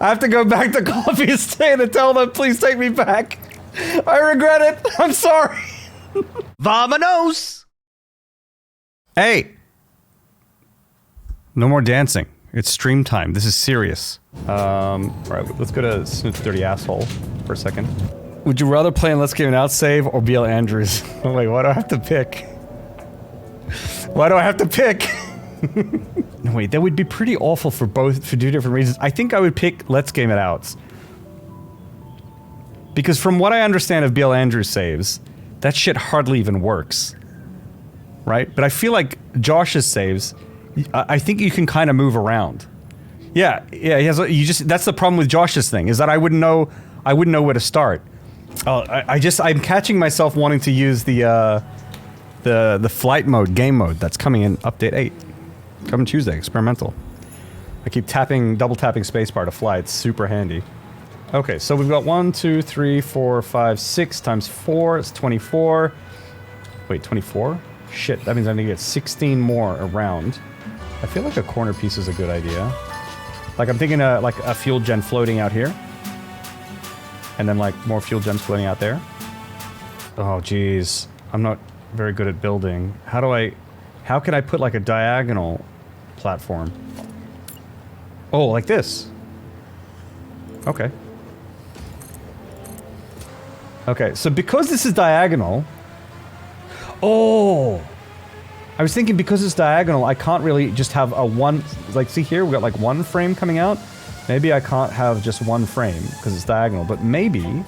I have to go back to Coffee Estate and tell them, please take me back. I regret it. I'm sorry. Vamonos! Hey. No more dancing. It's stream time. This is serious. Alright, let's go to Snoop's Dirty Asshole for a second. Would you rather play in Let's Game and Out Save or BL Andrews? Oh, wait, why do I have to pick? Why do I have to pick? No, wait, that would be pretty awful for both, for two different reasons. I think I would pick Let's Game It Out. Because from what I understand of BL Andrews saves, that shit hardly even works. Right? But I feel like Josh's saves, I think you can kind of move around. Yeah, he has, that's the problem with Josh's thing, is that I wouldn't know where to start. I'm catching myself wanting to use the flight mode, game mode, that's coming in update 8. Coming Tuesday, experimental. I keep double tapping spacebar to fly, it's super handy. Okay, so we've got 1, 2, 3, 4, 5, 6 times 4, it's 24. Wait, 24? Shit, that means I need to get 16 more around. I feel like a corner piece is a good idea. Like, I'm thinking like a fuel gen floating out here. And then like more fuel gens floating out there. Oh jeez, I'm not very good at building. How can I put like a diagonal platform? Oh, like this. Okay. Okay, so because this is diagonal... Oh! I was thinking because it's diagonal, I can't really just have a one... Like, see here, we've got like one frame coming out. Maybe I can't have just one frame, because it's diagonal, but maybe...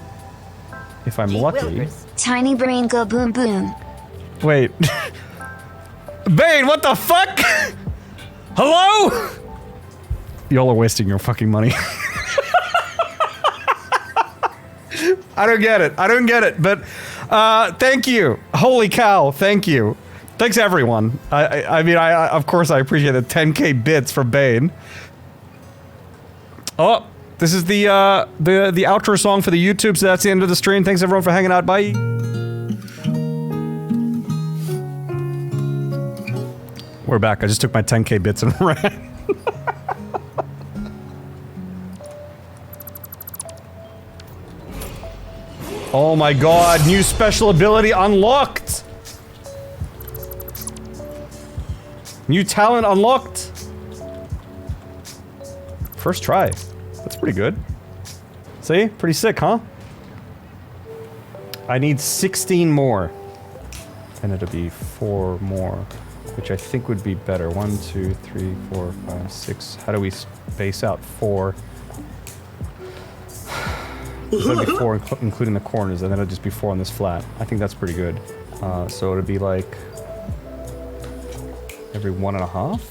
If I'm lucky... Tiny brain go boom boom. Wait. Bane, what the fuck? Hello? Y'all are wasting your fucking money. I don't get it, but thank you. Holy cow, thank you. Thanks everyone. I mean, of course I appreciate the 10k bits for Bane. Oh, this is the outro song for the YouTube, so that's the end of the stream. Thanks everyone for hanging out, bye. We're back, I just took my 10k bits and ran. Oh my god, new special ability unlocked! New talent unlocked! First try. That's pretty good. See? Pretty sick, huh? I need 16 more. And it'll be 4 more. Which I think would be better. 1, 2, 3, 4, 5, 6. How do we space out 4? It's gonna be 4 including the corners, and then it'll just be 4 on this flat. I think that's pretty good. So it'll be like... every 1.5?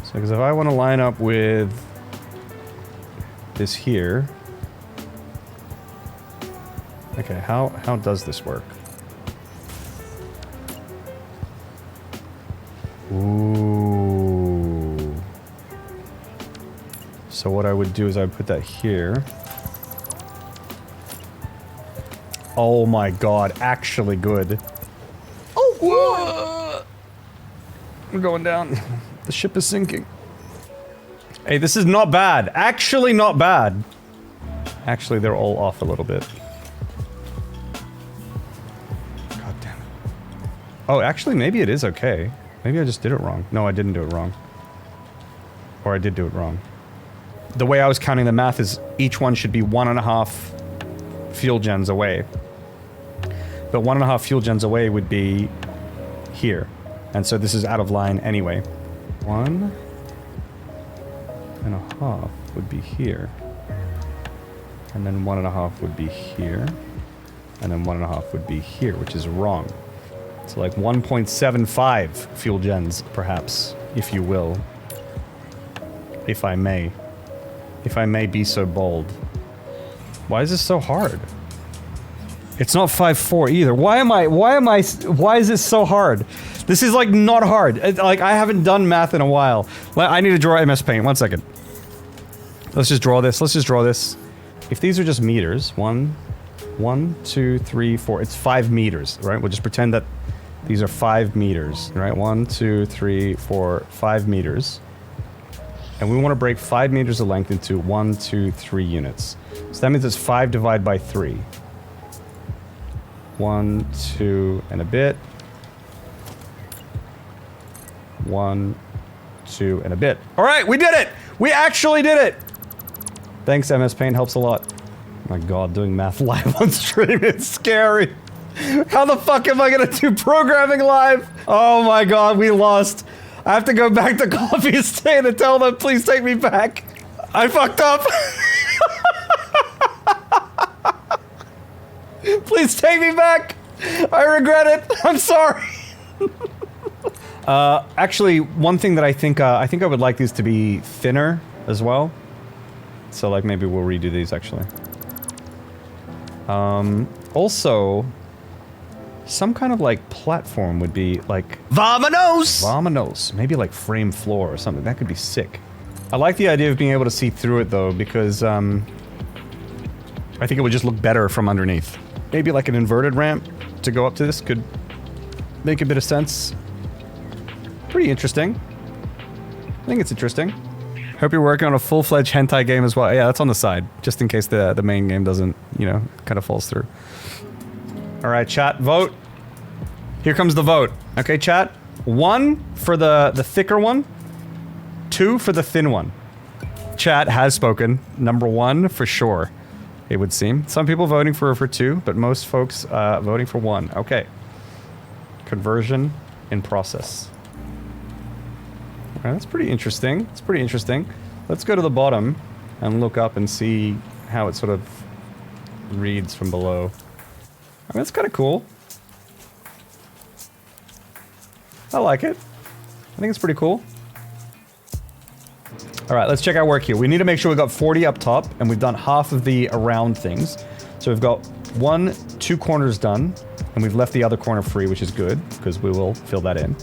So, because if I want to line up with... this here... Okay, how does this work? Ooh. So what I would do is I would put that here. Oh my god, actually good. Oh, whoa! We're going down. The ship is sinking. Hey, this is not bad. Actually not bad. Actually, they're all off a little bit. God damn it. Oh, actually, maybe it is okay. Maybe I just did it wrong. No, I didn't do it wrong. Or I did do it wrong. The way I was counting the math is each one should be 1.5 fuel gens away. But 1.5 fuel gens away would be here. And so this is out of line anyway. 1.5 would be here. And then 1.5 would be here. And then 1.5 would be here, which is wrong. So like 1.75 fuel gens, perhaps, if you will. If I may. If I may be so bold. Why is this so hard? It's not 5.4 either. Why is this so hard? This is like not hard. Like I haven't done math in a while. I need to draw MS Paint, 1 second. Let's just draw this, If these are just meters, 1, 2, 3, 4, it's 5 meters, right? We'll just pretend that These are 5 meters, right? 1, 2, 3, 4, 5 meters. And we want to break 5 meters of length into 1, 2, 3 units. So that means it's 5 divided by 3. 1, 2, and a bit. 1, 2, and a bit. All right, we did it! We actually did it! Thanks, MS Paint, helps a lot. Oh my god, doing math live on stream is scary. How the fuck am I gonna do programming live? Oh my god, we lost. I have to go back to Coffee Estate and tell them, please take me back. I fucked up. Please take me back. I regret it. I'm sorry. Actually, one thing that I think I would like these to be thinner as well. So like maybe we'll redo these actually. Also, some kind of like platform would be like Vamonos! Vamonos. Maybe like frame floor or something. That could be sick. I like the idea of being able to see through it though, because I think it would just look better from underneath. Maybe like an inverted ramp to go up to this could make a bit of sense. Pretty interesting. I think it's interesting. Hope you're working on a full-fledged hentai game as well. Yeah, that's on the side, just in case the main game doesn't, you know, kind of falls through. All right, chat, vote. Here comes the vote. Okay, chat. 1 for the thicker one. 2 for the thin one. Chat has spoken. Number 1 for sure, it would seem. Some people voting for 2, but most folks voting for 1. Okay. Conversion in process. All right, that's pretty interesting. It's pretty interesting. Let's go to the bottom and look up and see how it sort of reads from below. I mean, that's kind of cool. I like it. I think it's pretty cool. All right, let's check our work here. We need to make sure we've got 40 up top, and we've done half of the around things. So we've got 2 corners done, and we've left the other corner free, which is good, because we will fill that in.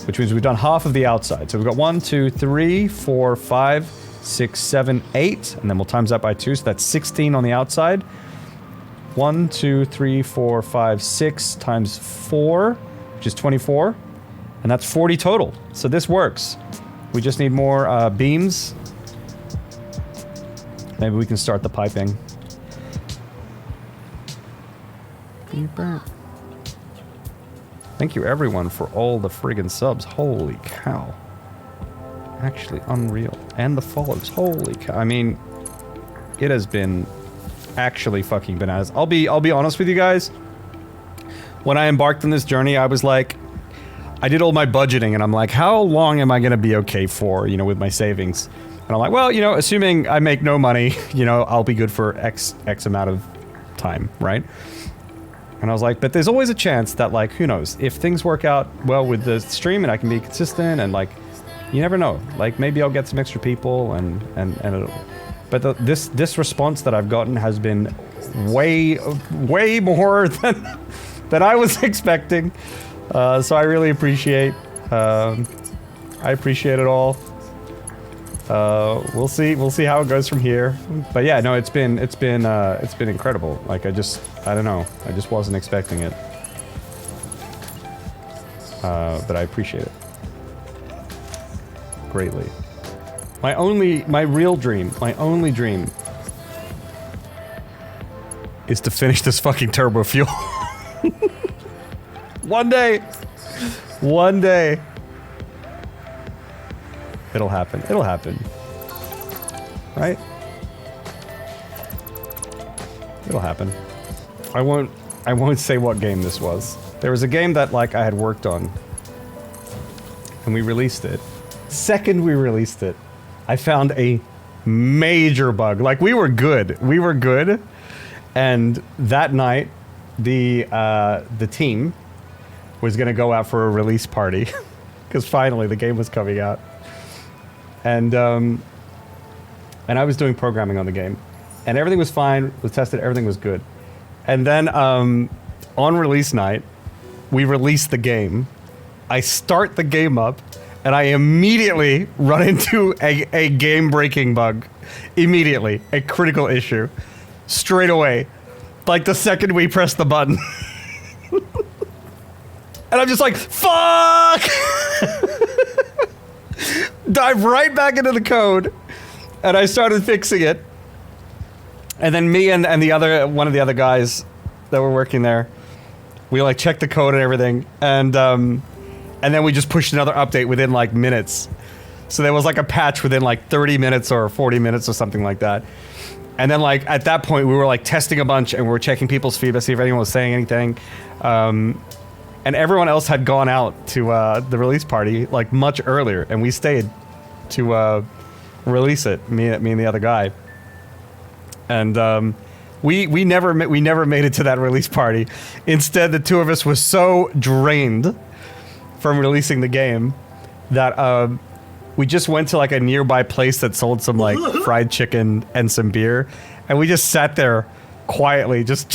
Which means we've done half of the outside. So we've got 1, 2, 3, 4, 5, 6, 7, 8, and then we'll times that by 2, so that's 16 on the outside. 1, 2, 3, 4, 5, 6 times 4, which is 24, and that's 40 total. So this works. We just need more beams. Maybe we can start the piping. Thank you everyone for all the friggin' subs. Holy cow. Actually unreal. And the follows. Holy cow. I mean, it has been actually fucking bananas. I'll be honest with you guys. When I embarked on this journey, I was like, I did all my budgeting and I'm like, how long am I gonna be okay for, you know, with my savings? And I'm like, well, you know, assuming I make no money, you know, I'll be good for X amount of time, right? And I was like, but there's always a chance that, like, who knows, if things work out well with the stream and I can be consistent and, like, you never know. Like, maybe I'll get some extra people and it'll... But this response that I've gotten has been way more than I was expecting. So I really appreciate, I appreciate it all. We'll see how it goes from here. But yeah, no, it's been incredible. Like I don't know, I just wasn't expecting it. But I appreciate it greatly. My only dream is to finish this fucking Turbofuel. One day, it'll happen. It'll happen. Right? It'll happen. I won't say what game this was. There was a game that, like, I had worked on. And we released it. Second we released it, I found a major bug. Like, we were good. We were good. And that night, the team was gonna go out for a release party. Because finally the game was coming out. And I was doing programming on the game. And everything was fine, was tested, everything was good. And then on release night, we released the game. I start the game up, and I immediately run into a game-breaking bug. Immediately. A critical issue. Straight away. Like the second we press the button. And I'm just like, fuck! Dive right back into the code, and I started fixing it. And then me and one of the other guys that were working there, we like checked the code and everything, and then we just pushed another update within like minutes. So there was like a patch within like 30 minutes or 40 minutes or something like that. And then like at that point we were like testing a bunch and we were checking people's feedback, see if anyone was saying anything. And everyone else had gone out to the release party like much earlier, and we stayed to release it, me and the other guy. And we never made it to that release party. Instead, the two of us were so drained from releasing the game that we just went to like a nearby place that sold some like fried chicken and some beer, and we just sat there quietly, just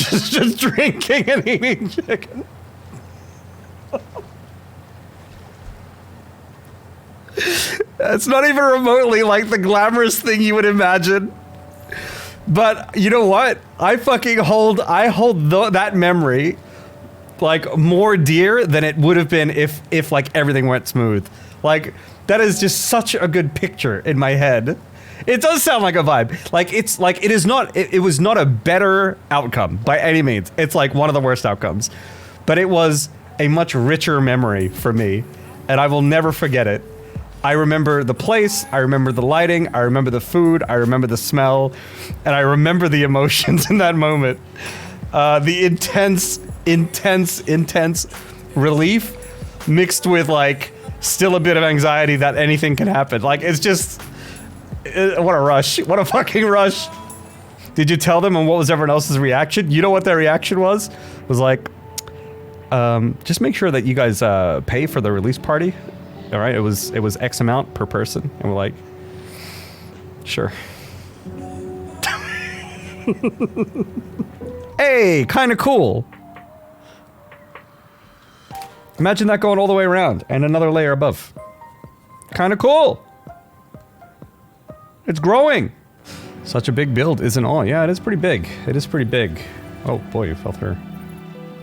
drinking and eating chicken. It's not even remotely like the glamorous thing you would imagine. But you know what? I hold that memory like more dear than it would have been if like everything went smooth. Like that is just such a good picture in my head. It does sound like a vibe. Like it's like it was not a better outcome by any means. It's like one of the worst outcomes. But it was a much richer memory for me, and I will never forget it. I remember the place, I remember the lighting, I remember the food, I remember the smell, and I remember the emotions in that moment. The intense relief mixed with like still a bit of anxiety that anything can happen. Like it's just, what a rush. What a fucking rush. Did you tell them, and what was everyone else's reaction? You know what their reaction was? It was like, just make sure that you guys pay for the release party. All right, it was X amount per person, and we're like, sure. Hey, kind of cool. Imagine that going all the way around and another layer above. Kind of cool. It's growing. Such a big build, isn't all? Yeah, it is pretty big. It is pretty big. Oh boy, you fell through.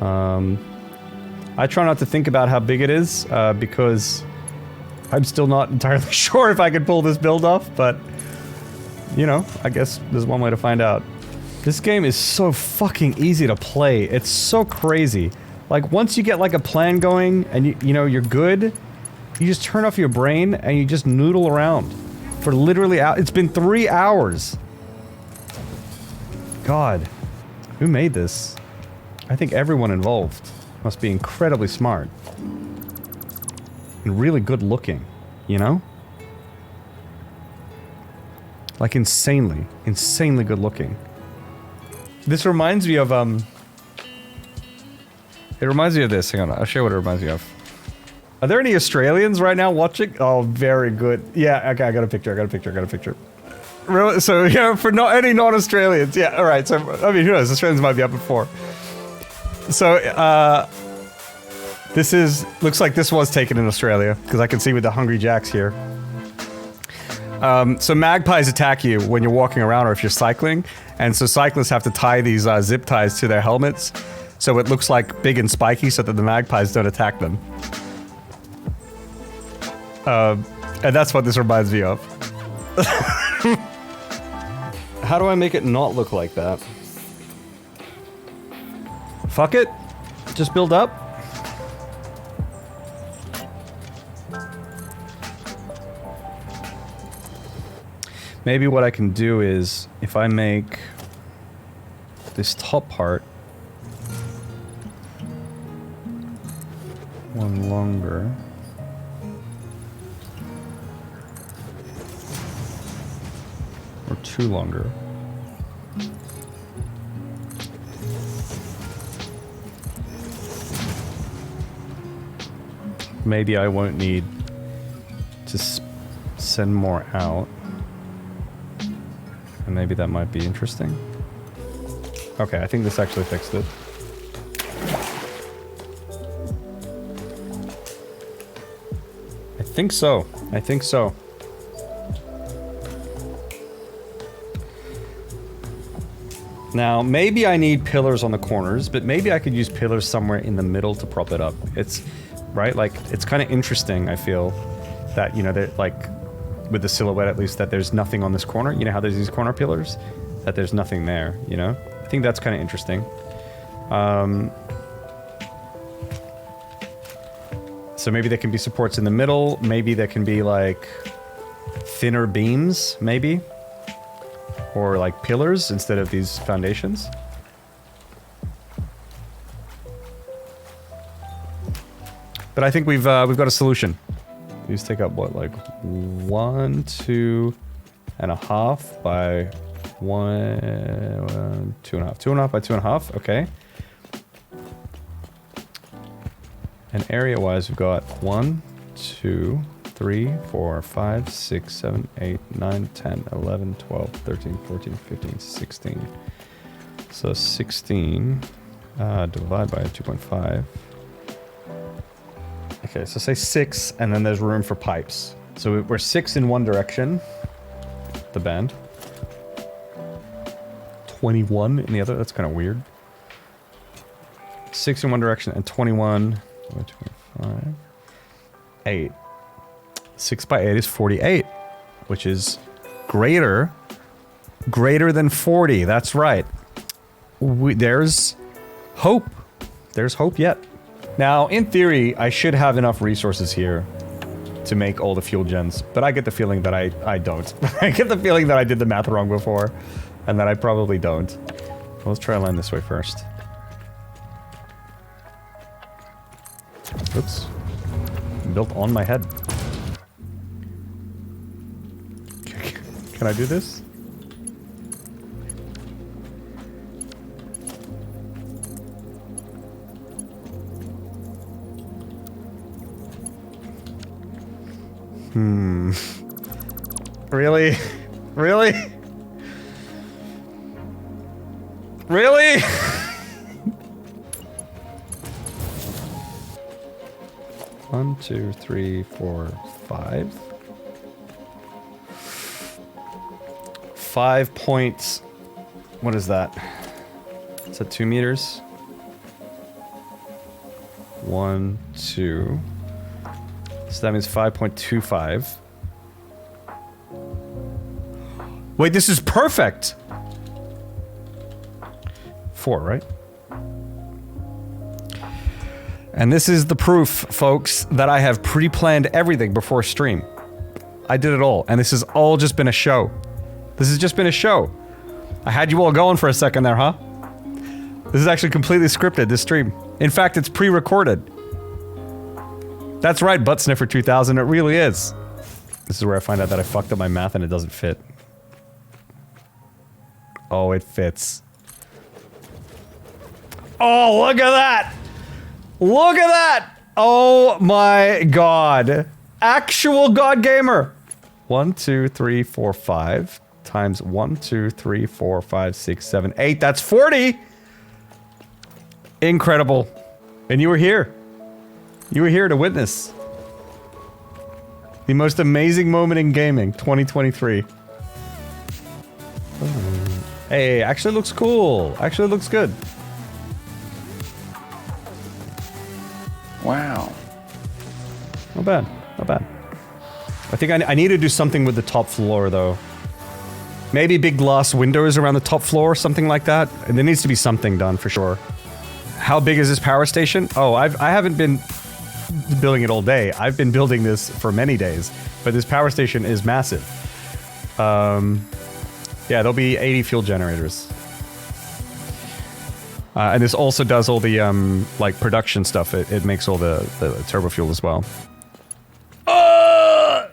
I try not to think about how big it is because I'm still not entirely sure if I could pull this build off, but you know, I guess there's one way to find out. This game is so fucking easy to play. It's so crazy. Like once you get like a plan going and you know you're good, you just turn off your brain and you just noodle around for literally it's been 3 hours. God, who made this? I think everyone involved must be incredibly smart. And really good looking, you know? Like insanely good looking. This reminds me of, it reminds me of this. Hang on, I'll show you what it reminds me of. Are there any Australians right now watching? Oh, very good. Yeah, okay, I got a picture. Really? So, yeah, for any non-Australians. Yeah, alright, so, I mean, who knows? Australians might be up at 4. So, looks like this was taken in Australia, because I can see with the Hungry Jacks here. So magpies attack you when you're walking around or if you're cycling, and so cyclists have to tie these zip ties to their helmets, so it looks like big and spiky so that the magpies don't attack them. And that's what this reminds me of. How do I make it not look like that? Fuck it. Just build up. Maybe what I can do is, if I make this top part one longer, or 2 longer. Maybe I won't need to send more out. And maybe that might be interesting. Okay, I think this actually fixed it. I think so. Now, maybe I need pillars on the corners, but maybe I could use pillars somewhere in the middle to prop it up. right? Like, it's kind of interesting, I feel, that, you know, that, like, with the silhouette at least, that there's nothing on this corner. You know how there's these corner pillars? That there's nothing there, you know? I think that's kind of interesting. So maybe there can be supports in the middle. Maybe there can be, like, thinner beams, maybe? Or, like, pillars instead of these foundations. But I think we've got a solution. These take up, what, like, 1, 2.5 by 1, 2.5. 2.5 by 2.5, okay. And area-wise, we've got 1, 2, 3, 4, 5, 6, 7, 8, 9, 10, 11, 12, 13, 14, 15, 16. So 16 divided by 2.5. Okay, so say 6, and then there's room for pipes. So we're 6 in one direction, the band. 21 in the other, that's kind of weird. 6 in one direction and 21... 2.5. 8. 6 by 8 is 48, which is greater than 40. That's right. There's hope. There's hope yet. Now, in theory, I should have enough resources here to make all the fuel gens, but I get the feeling that I don't. I get the feeling that I did the math wrong before, and that I probably don't. Well, let's try a line this way first. Oops. Built on my head. Can I do this? Really? Really? Really? 1, 2, 3, 4, 5. 5 points. What is that? Is that 2 meters? 1, 2. So that means 5.25. Wait, this is perfect! 4, right? And this is the proof, folks, that I have pre-planned everything before stream. I did it all, and this has all just been a show. This has just been a show. I had you all going for a second there, huh? This is actually completely scripted, this stream. In fact, it's pre-recorded. That's right, Butt Sniffer 2000, it really is. This is where I find out that I fucked up my math and it doesn't fit. Oh, it fits. Oh, look at that! Look at that! Oh my god. Actual god gamer! 1, 2, 3, 4, 5 times 1, 2, 3, 4, 5, 6, 7, 8. That's 40! Incredible. And you were here. You were here to witness the most amazing moment in gaming, 2023. Oh. Hey, actually looks cool. Actually looks good. Wow. Not bad. Not bad. I think I need to do something with the top floor, though. Maybe big glass windows around the top floor, something like that. And there needs to be something done, for sure. How big is this power station? Oh, I haven't been building it all day. I've been building this for many days. But this power station is massive. Yeah, there'll be 80 fuel generators. And this also does all the, like, production stuff. It makes all the turbofuel as well.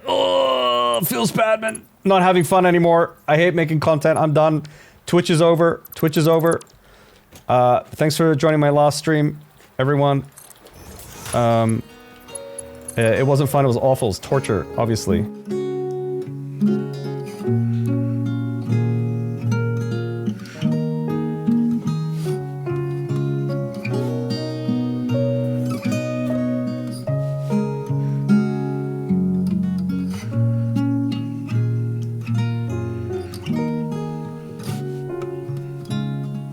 Oh, feels bad, man. Not having fun anymore. I hate making content. I'm done. Twitch is over. Twitch is over. Thanks for joining my last stream, everyone. It wasn't fun. It was awful. It was torture, obviously.